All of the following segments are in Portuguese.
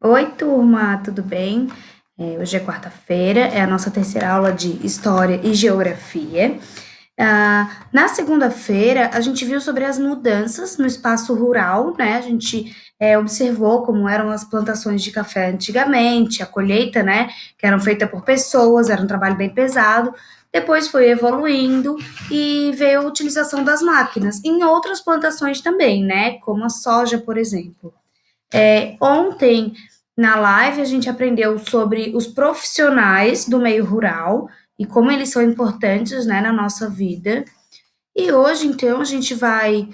Oi, turma, tudo bem? Hoje é quarta-feira, é a nossa terceira aula de História e Geografia. Na segunda-feira, a gente viu sobre as mudanças no espaço rural, né? A gente observou como eram as plantações de café antigamente, a colheita, né? Que eram feitas por pessoas, era um trabalho bem pesado. Depois foi evoluindo e veio a utilização das máquinas em outras plantações também, né? Como a soja, por exemplo. Ontem, na live, a gente aprendeu sobre os profissionais do meio rural e como eles são importantes, né, na nossa vida. E hoje, então, a gente vai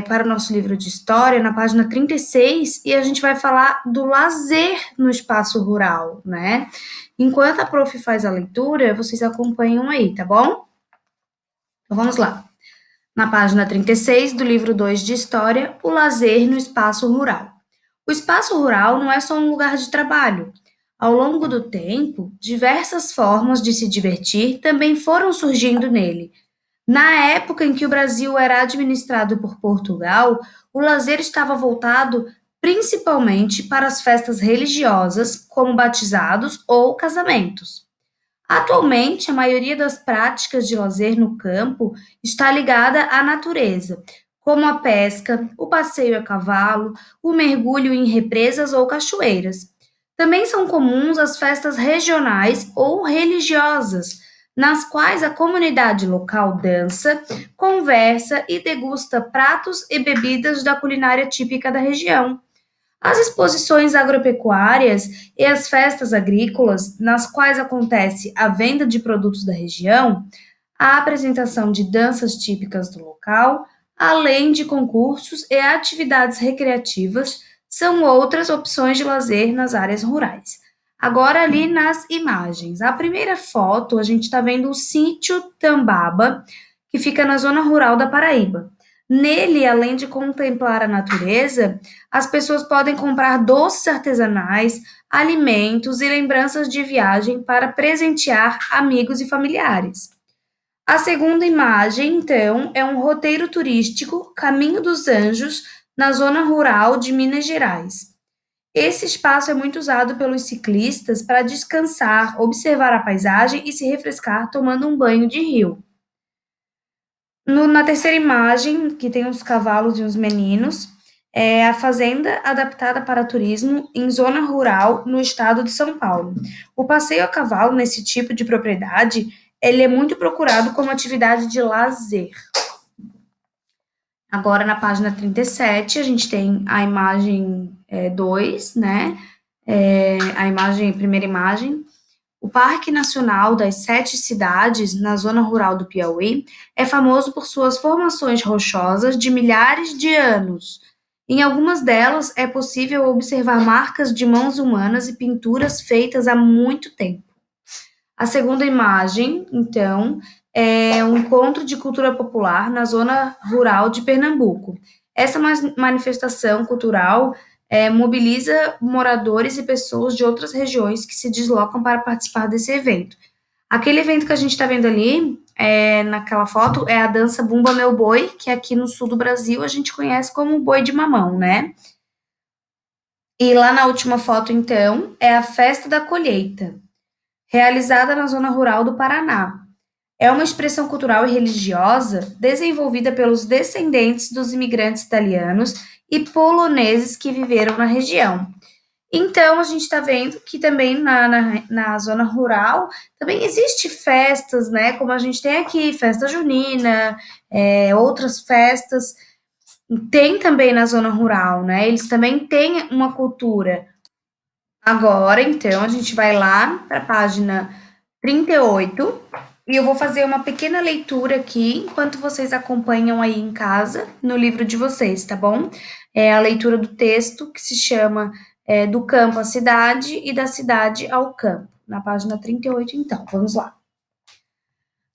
para o nosso livro de história, na página 36, e a gente vai falar do lazer no espaço rural, né? Enquanto a prof faz a leitura, vocês acompanham aí, tá bom? Então vamos lá. Na página 36 do livro 2 de História, o lazer no espaço rural. O espaço rural não é só um lugar de trabalho. Ao longo do tempo, diversas formas de se divertir também foram surgindo nele. Na época em que o Brasil era administrado por Portugal, o lazer estava voltado principalmente para as festas religiosas, como batizados ou casamentos. Atualmente, a maioria das práticas de lazer no campo está ligada à natureza, como a pesca, o passeio a cavalo, o mergulho em represas ou cachoeiras. Também são comuns as festas regionais ou religiosas, nas quais a comunidade local dança, conversa e degusta pratos e bebidas da culinária típica da região. As exposições agropecuárias e as festas agrícolas, nas quais acontece a venda de produtos da região, a apresentação de danças típicas do local, além de concursos e atividades recreativas, são outras opções de lazer nas áreas rurais. Agora, ali nas imagens. A primeira foto, a gente está vendo o sítio Tambaba, que fica na zona rural da Paraíba. Nele, além de contemplar a natureza, as pessoas podem comprar doces artesanais, alimentos e lembranças de viagem para presentear amigos e familiares. A segunda imagem, então, é um roteiro turístico Caminho dos Anjos, na zona rural de Minas Gerais. Esse espaço é muito usado pelos ciclistas para descansar, observar a paisagem e se refrescar tomando um banho de rio. Na terceira imagem, que tem uns cavalos e uns meninos, é a fazenda adaptada para turismo em zona rural no estado de São Paulo. O passeio a cavalo nesse tipo de propriedade, ele é muito procurado como atividade de lazer. Agora, na página 37, a gente tem a imagem 2, né? A primeira imagem, o Parque Nacional das Sete Cidades, na zona rural do Piauí, é famoso por suas formações rochosas de milhares de anos. Em algumas delas é possível observar marcas de mãos humanas e pinturas feitas há muito tempo. A segunda imagem, então, é um encontro de cultura popular na zona rural de Pernambuco. Essa manifestação cultural mobiliza moradores e pessoas de outras regiões que se deslocam para participar desse evento. Aquele evento que a gente está vendo ali, naquela foto, é a dança Bumba Meu Boi, que aqui no sul do Brasil a gente conhece como boi de mamão, né? E lá na última foto, então, é a festa da colheita, realizada na zona rural do Paraná. É uma expressão cultural e religiosa desenvolvida pelos descendentes dos imigrantes italianos e poloneses que viveram na região. Então, a gente está vendo que também na zona rural também existe festas, né? Como a gente tem aqui, festa junina, outras festas. Tem também na zona rural, né? Eles também têm uma cultura. Agora, então, a gente vai lá para a página 38 e eu vou fazer uma pequena leitura aqui enquanto vocês acompanham aí em casa no livro de vocês, tá bom? É a leitura do texto que se chama Do Campo à Cidade e da Cidade ao Campo, na página 38, então, vamos lá.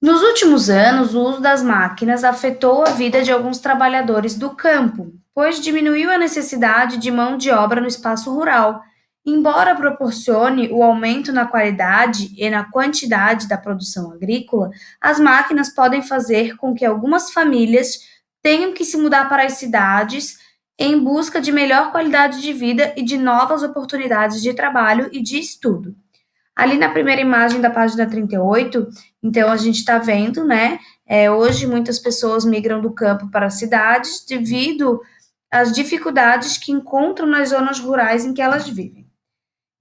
Nos últimos anos, o uso das máquinas afetou a vida de alguns trabalhadores do campo, pois diminuiu a necessidade de mão de obra no espaço rural. Embora proporcione o aumento na qualidade e na quantidade da produção agrícola, as máquinas podem fazer com que algumas famílias tenham que se mudar para as cidades em busca de melhor qualidade de vida e de novas oportunidades de trabalho e de estudo. Ali na primeira imagem da página 38, então a gente está vendo, né? Hoje muitas pessoas migram do campo para as cidades devido às dificuldades que encontram nas zonas rurais em que elas vivem.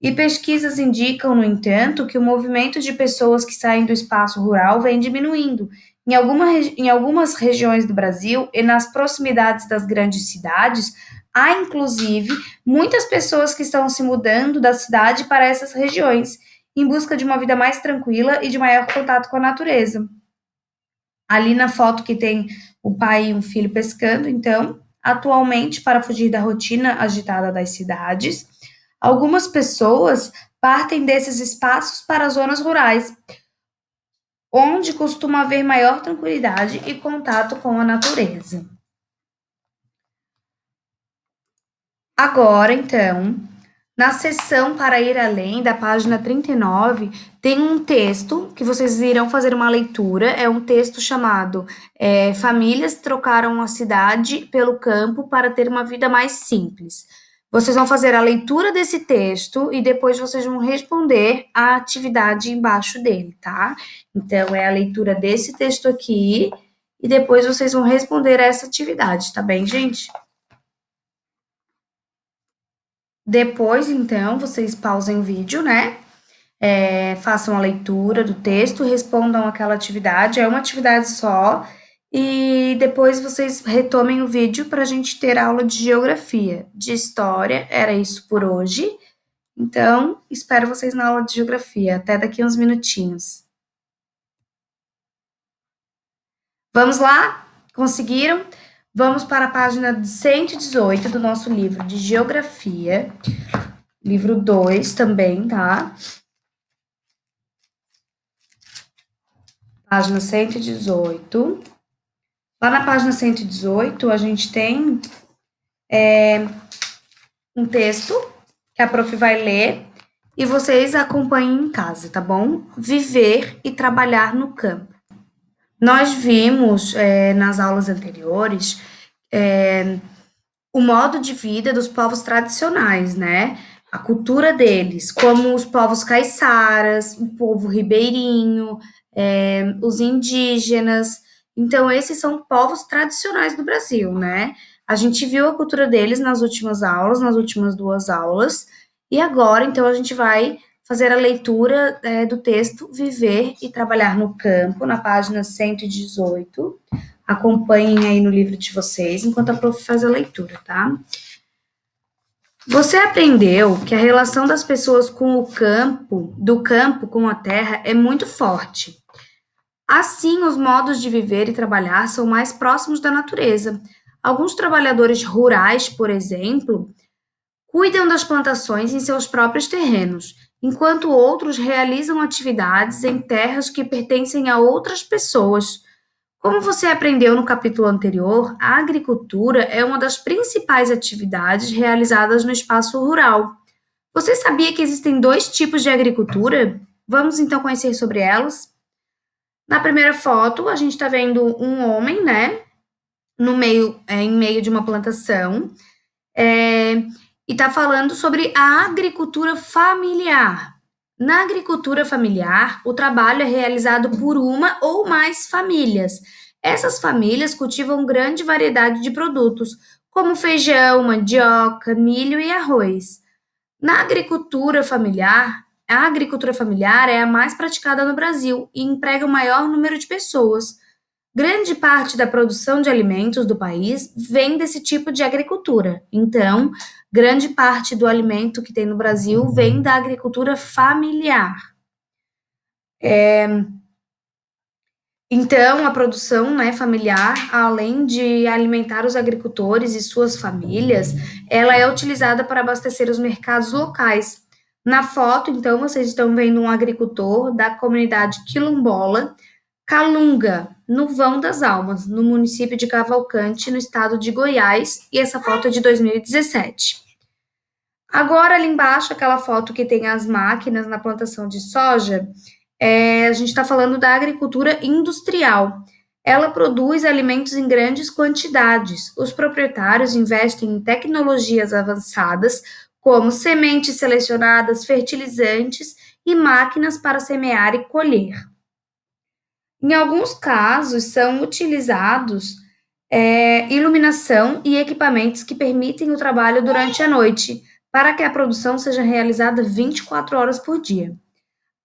E pesquisas indicam, no entanto, que o movimento de pessoas que saem do espaço rural vem diminuindo. Em algumas regiões do Brasil e nas proximidades das grandes cidades, há inclusive muitas pessoas que estão se mudando da cidade para essas regiões, em busca de uma vida mais tranquila e de maior contato com a natureza. Ali na foto que tem o pai e um filho pescando, então, atualmente, para fugir da rotina agitada das cidades, algumas pessoas partem desses espaços para zonas rurais, onde costuma haver maior tranquilidade e contato com a natureza. Agora, então, na seção para ir além, da página 39, tem um texto que vocês irão fazer uma leitura. É um texto chamado Famílias trocaram a cidade pelo campo para ter uma vida mais simples. Vocês vão fazer a leitura desse texto e depois vocês vão responder a atividade embaixo dele, tá? Então, é a leitura desse texto aqui e depois vocês vão responder essa atividade, tá bem, gente? Depois, então, vocês pausem o vídeo, né? Façam a leitura do texto, respondam aquela atividade, é uma atividade só, e depois vocês retomem o vídeo para a gente ter aula de geografia, de história, era isso por hoje. Então, espero vocês na aula de geografia, até daqui uns minutinhos. Vamos lá? Conseguiram? Vamos para a página 118 do nosso livro de geografia, livro 2 também, tá? Página 118. Lá na página 118, a gente tem um texto que a prof vai ler e vocês acompanhem em casa, tá bom? Viver e trabalhar no campo. Nós vimos nas aulas anteriores o modo de vida dos povos tradicionais, né? A cultura deles, como os povos caiçaras, o povo ribeirinho, os indígenas. Então, esses são povos tradicionais do Brasil, né? A gente viu a cultura deles nas últimas aulas, nas últimas duas aulas, e agora, então, a gente vai fazer a leitura do texto Viver e Trabalhar no Campo, na página 118. Acompanhem aí no livro de vocês, enquanto a prof faz a leitura, tá? Você aprendeu que a relação das pessoas com o campo, do campo com a terra, é muito forte. Assim, os modos de viver e trabalhar são mais próximos da natureza. Alguns trabalhadores rurais, por exemplo, cuidam das plantações em seus próprios terrenos, enquanto outros realizam atividades em terras que pertencem a outras pessoas. Como você aprendeu no capítulo anterior, a agricultura é uma das principais atividades realizadas no espaço rural. Você sabia que existem dois tipos de agricultura? Vamos então conhecer sobre elas? Na primeira foto, a gente está vendo um homem, né, no meio, em meio de uma plantação, e está falando sobre a agricultura familiar. Na agricultura familiar, o trabalho é realizado por uma ou mais famílias. Essas famílias cultivam grande variedade de produtos, como feijão, mandioca, milho e arroz. Na agricultura familiar, a agricultura familiar é a mais praticada no Brasil e emprega o maior número de pessoas. Grande parte da produção de alimentos do país vem desse tipo de agricultura. Então, grande parte do alimento que tem no Brasil vem da agricultura familiar. Então, a produção, né, familiar, além de alimentar os agricultores e suas famílias, ela é utilizada para abastecer os mercados locais. Na foto, então, vocês estão vendo um agricultor da comunidade quilombola Calunga, no Vão das Almas, no município de Cavalcante, no estado de Goiás, e essa foto é de 2017. Agora, ali embaixo, aquela foto que tem as máquinas na plantação de soja, a gente está falando da agricultura industrial. Ela produz alimentos em grandes quantidades. Os proprietários investem em tecnologias avançadas, como sementes selecionadas, fertilizantes e máquinas para semear e colher. Em alguns casos, são utilizados iluminação e equipamentos que permitem o trabalho durante a noite, para que a produção seja realizada 24 horas por dia.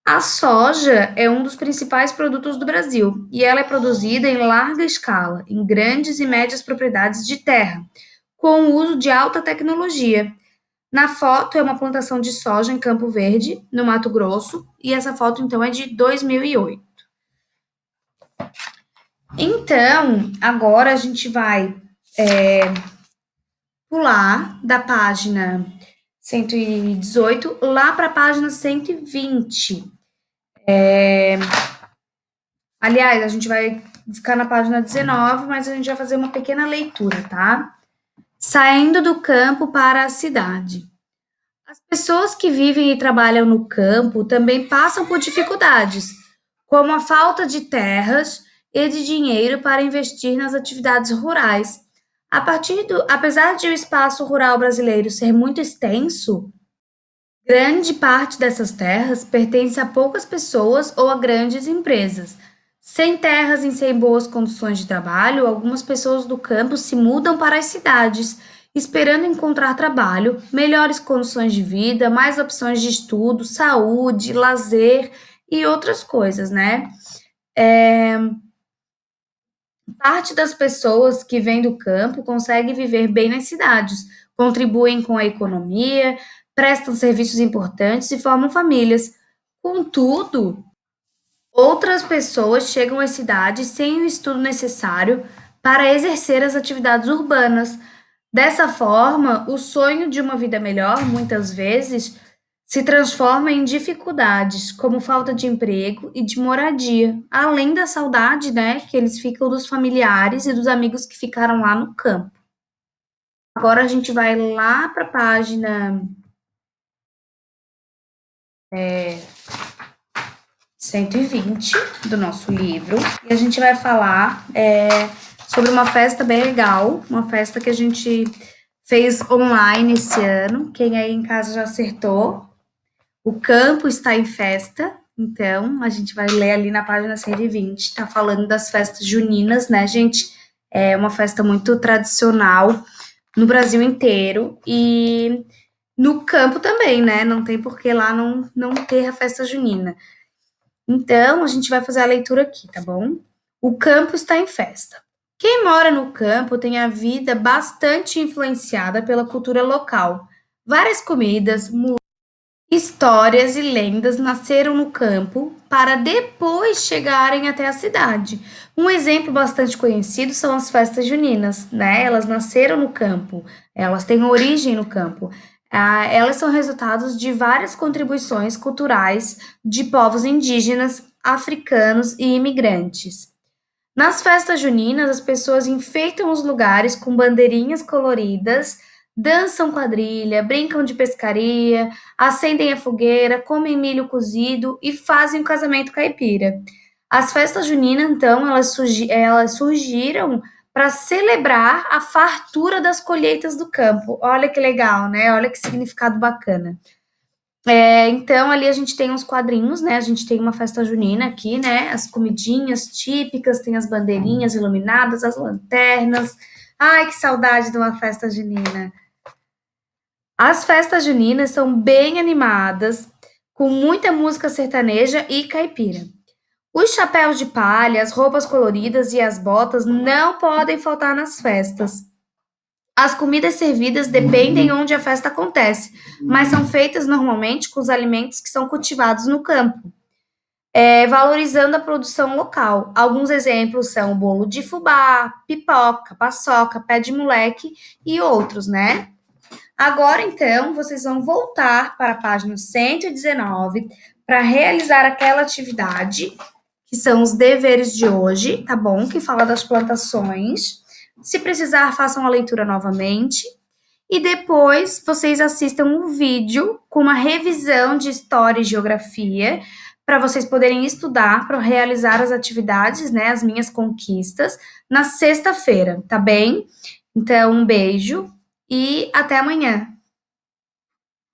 A soja é um dos principais produtos do Brasil e ela é produzida em larga escala, em grandes e médias propriedades de terra, com o uso de alta tecnologia. Na foto é uma plantação de soja em Campo Verde, no Mato Grosso, e essa foto então é de 2008. Então, agora a gente vai pular da página 118 lá para a página 120. Aliás, a gente vai ficar na página 19, mas a gente vai fazer uma pequena leitura, tá? Saindo do campo para a cidade. As pessoas que vivem e trabalham no campo também passam por dificuldades, como a falta de terras e de dinheiro para investir nas atividades rurais. Apesar de o espaço rural brasileiro ser muito extenso, grande parte dessas terras pertence a poucas pessoas ou a grandes empresas. Sem terras e sem boas condições de trabalho, algumas pessoas do campo se mudam para as cidades, esperando encontrar trabalho, melhores condições de vida, mais opções de estudo, saúde, lazer e outras coisas, né? Parte das pessoas que vêm do campo consegue viver bem nas cidades, contribuem com a economia, prestam serviços importantes e formam famílias. Contudo, outras pessoas chegam às cidades sem o estudo necessário para exercer as atividades urbanas. Dessa forma, o sonho de uma vida melhor, muitas vezes, se transforma em dificuldades, como falta de emprego e de moradia, além da saudade, né, que eles ficam dos familiares e dos amigos que ficaram lá no campo. Agora a gente vai lá para a página 120 do nosso livro e a gente vai falar sobre uma festa bem legal, uma festa que a gente fez online esse ano. Quem aí em casa já acertou? O campo está em festa, então a gente vai ler ali na página 120, tá falando das festas juninas, né, gente? É uma festa muito tradicional no Brasil inteiro e no campo também, né? Não tem por que lá não ter a festa junina. Então, a gente vai fazer a leitura aqui, tá bom? O campo está em festa. Quem mora no campo tem a vida bastante influenciada pela cultura local. Várias comidas, histórias e lendas nasceram no campo para depois chegarem até a cidade. Um exemplo bastante conhecido são as festas juninas, né? Elas nasceram no campo, elas têm origem no campo. Elas são resultados de várias contribuições culturais de povos indígenas, africanos e imigrantes. Nas festas juninas, as pessoas enfeitam os lugares com bandeirinhas coloridas, dançam quadrilha, brincam de pescaria, acendem a fogueira, comem milho cozido e fazem o casamento caipira. As festas juninas, então, elas surgiram para celebrar a fartura das colheitas do campo. Olha que legal, né? Olha que significado bacana. Então, ali a gente tem uns quadrinhos, né? A gente tem uma festa junina aqui, né? As comidinhas típicas, tem as bandeirinhas iluminadas, as lanternas. Ai, que saudade de uma festa junina. As festas juninas são bem animadas, com muita música sertaneja e caipira. Os chapéus de palha, as roupas coloridas e as botas não podem faltar nas festas. As comidas servidas dependem onde a festa acontece, mas são feitas normalmente com os alimentos que são cultivados no campo, valorizando a produção local. Alguns exemplos são bolo de fubá, pipoca, paçoca, pé de moleque e outros, né? Agora, então, vocês vão voltar para a página 119 para realizar aquela atividade, que são os deveres de hoje, tá bom? Que fala das plantações. Se precisar, façam a leitura novamente. E depois vocês assistam um vídeo com uma revisão de história e geografia para vocês poderem estudar, para realizar as atividades, né, as minhas conquistas, na sexta-feira, tá bem? Então, um beijo e até amanhã.